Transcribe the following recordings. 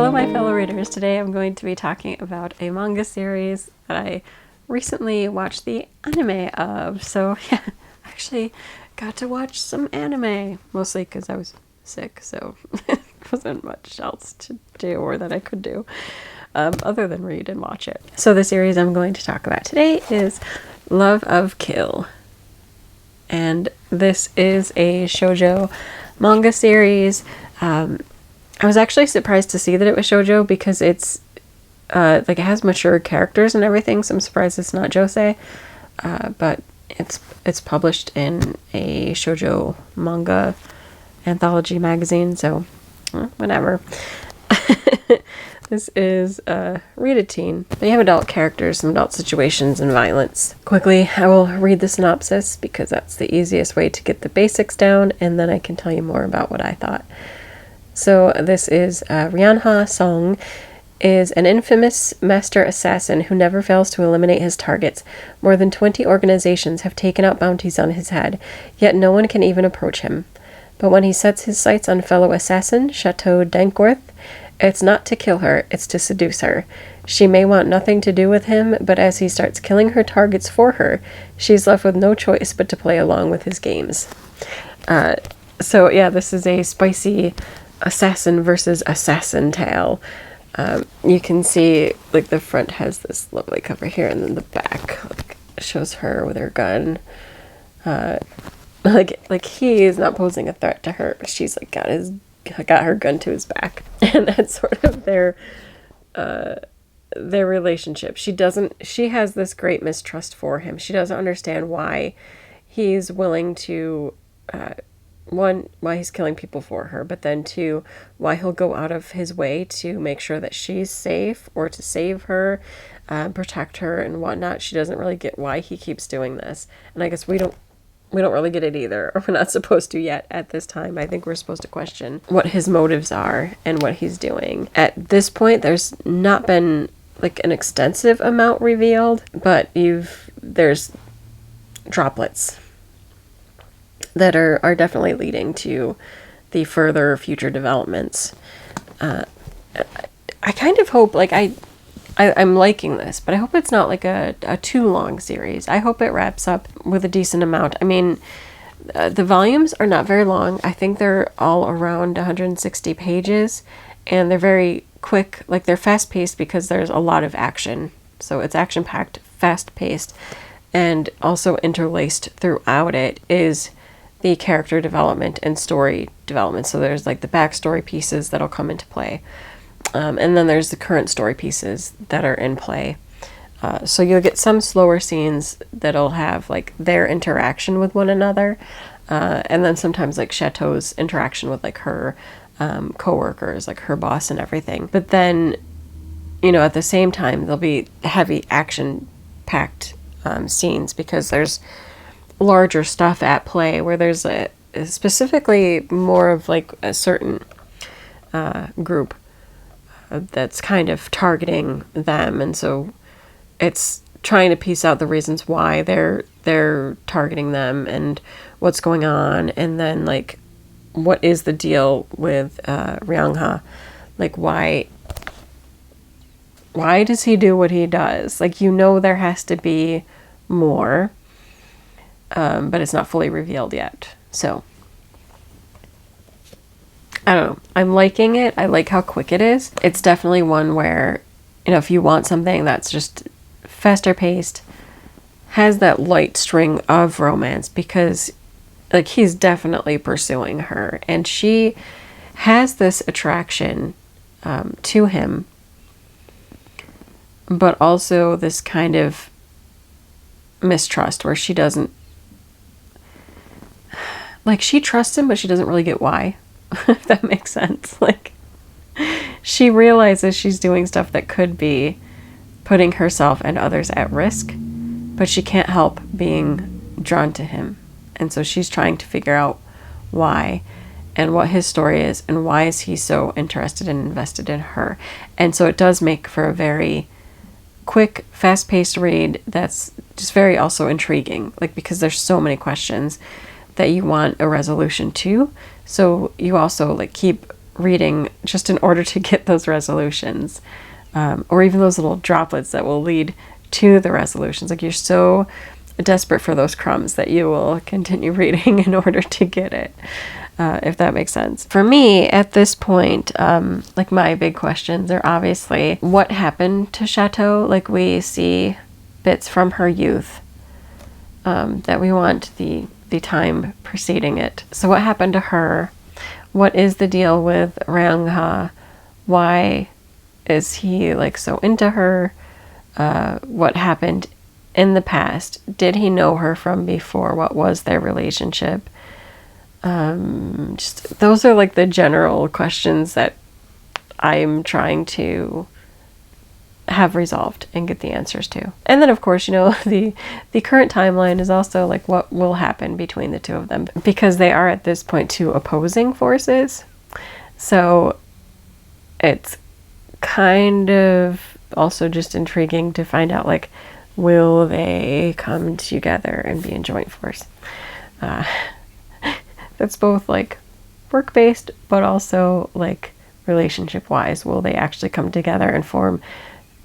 Hello, my fellow readers. Today I'm going to be talking about a manga series that I recently watched the anime of. So, yeah, actually got to watch some anime, mostly because I was sick, so there wasn't much else to do or that I could do other than read and watch it. So, the series I'm going to talk about today is Love of Kill. And this is a shoujo manga series. I was actually surprised to see that it was shoujo because it's it has mature characters and everything, so I'm surprised it's not josei. But it's published in a shoujo manga anthology magazine, so whatever. This is rated teen. They have adult characters, some adult situations, and violence. Quickly, I will read the synopsis because that's the easiest way to get the basics down, and then I can tell you more about what I thought. So this is Ryanha Song is an infamous master assassin who never fails to eliminate his targets. More than 20 organizations have taken out bounties on his head, yet no one can even approach him. But when he sets his sights on fellow assassin Chateau Dankworth, it's not to kill her, it's to seduce her. She may want nothing to do with him, but as he starts killing her targets for her, she's left with no choice but to play along with his games. So yeah, this is a spicy assassin versus assassin tale. You can see like the front has this lovely cover here, and then the back shows her with her gun. Like he is not posing a threat to her, but she's like got her gun to his back, and that's sort of their relationship. She has this great mistrust for him. She doesn't understand why he's willing to one, why he's killing people for her, but then two, why he'll go out of his way to make sure that she's safe or to save her, protect her and whatnot. She doesn't really get why he keeps doing this. And I guess we don't really get it either, or we're not supposed to yet at this time. I think we're supposed to question what his motives are and what he's doing. At this point, there's not been like an extensive amount revealed, but there's droplets that are definitely leading to the further future developments. I kind of hope, like, I'm liking this, but I hope it's not like a too long series. I hope it wraps up with a decent amount. I mean, the volumes are not very long. I think they're all around 160 pages, and they're very quick. Like, they're fast-paced because there's a lot of action. So it's action-packed, fast-paced, and also interlaced throughout it is the character development and story development. So there's like the backstory pieces that'll come into play. And then there's the current story pieces that are in play. So you'll get some slower scenes that'll have like their interaction with one another. And then sometimes like Chateau's interaction with like her co-workers, like her boss and everything. But then, at the same time, there'll be heavy action-packed scenes because there's larger stuff at play where there's specifically more of like a certain group that's kind of targeting them, and so it's trying to piece out the reasons why they're targeting them and what's going on, and then like what is the deal with Ryanha, like why does he do what he does? Like, there has to be more. But it's not fully revealed yet. So, I don't know. I'm liking it. I like how quick it is. It's definitely one where, if you want something that's just faster paced, has that light string of romance, because, like, he's definitely pursuing her. And she has this attraction to him, but also this kind of mistrust where she doesn't, like, she trusts him, but she doesn't really get why, if that makes sense. Like, she realizes she's doing stuff that could be putting herself and others at risk, but she can't help being drawn to him. And so she's trying to figure out why and what his story is and why is he so interested and invested in her. And so it does make for a very quick, fast-paced read that's just very also intriguing, like, because there's so many questions that you want a resolution to. So you also like keep reading just in order to get those resolutions, or even those little droplets that will lead to the resolutions. Like, you're so desperate for those crumbs that you will continue reading in order to get it, if that makes sense. For me, at this point, like, my big questions are obviously what happened to Chateau. Like, we see bits from her youth, that we want the time preceding it. So what happened to her? What is the deal with Rangha? Why is he like so into her? What happened in the past? Did he know her from before? What was their relationship? Just those are like the general questions that I'm trying to have resolved and get the answers to. And then, of course, you know, the current timeline is also like what will happen between the two of them, because they are at this point two opposing forces. So it's kind of also just intriguing to find out, like, will they come together and be in joint force? That's both like work-based, but also like relationship-wise. Will they actually come together and form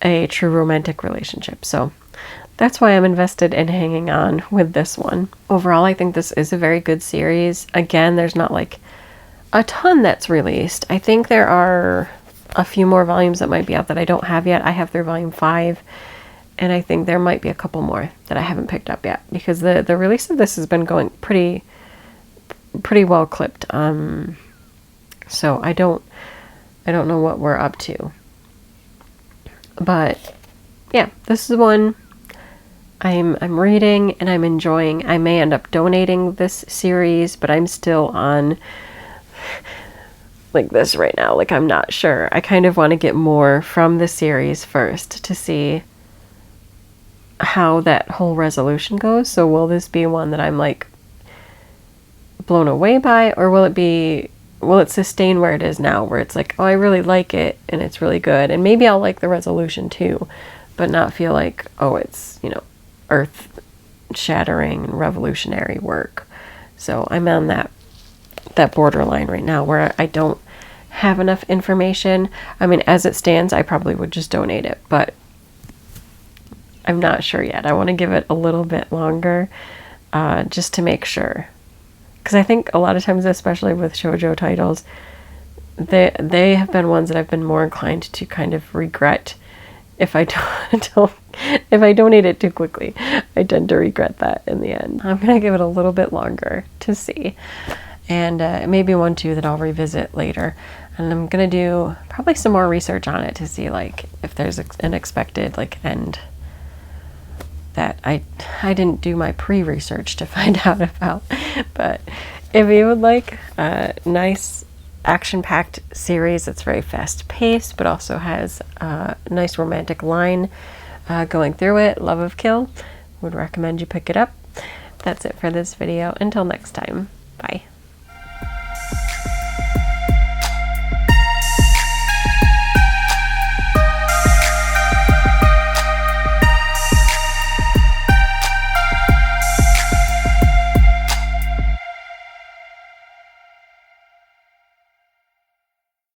a true romantic relationship? So that's why I'm invested in hanging on with this one. Overall, I think this is a very good series. Again, there's not like a ton that's released. I think there are a few more volumes that might be out that I don't have yet. I have through volume 5, and I think there might be a couple more that I haven't picked up yet, because the release of this has been going pretty well clipped. So I don't know what we're up to. But yeah, this is one I'm reading and I'm enjoying. I may end up donating this series, but I'm still on like this right now. Like, I'm not sure. I kind of want to get more from the series first to see how that whole resolution goes. So will this be one that I'm like blown away by, or will it sustain where it is now, where it's like, oh, I really like it and it's really good, and maybe I'll like the resolution too, but not feel like, oh, it's, you know, earth shattering and revolutionary work. So I'm on that borderline right now where I don't have enough information. I mean, as it stands, I probably would just donate it, but I'm not sure yet. I want to give it a little bit longer, just to make sure. Because I think a lot of times, especially with shoujo titles, they have been ones that I've been more inclined to kind of regret if I if I donate it too quickly. I tend to regret that in the end. I'm gonna give it a little bit longer to see, and maybe one too that I'll revisit later. And I'm gonna do probably some more research on it to see like if there's an expected like end that I didn't do my pre-research to find out about. But if you would like a nice action-packed series that's very fast-paced but also has a nice romantic line going through it, Love of Kill, would recommend you pick it up. That's it for this video. Until next time, bye.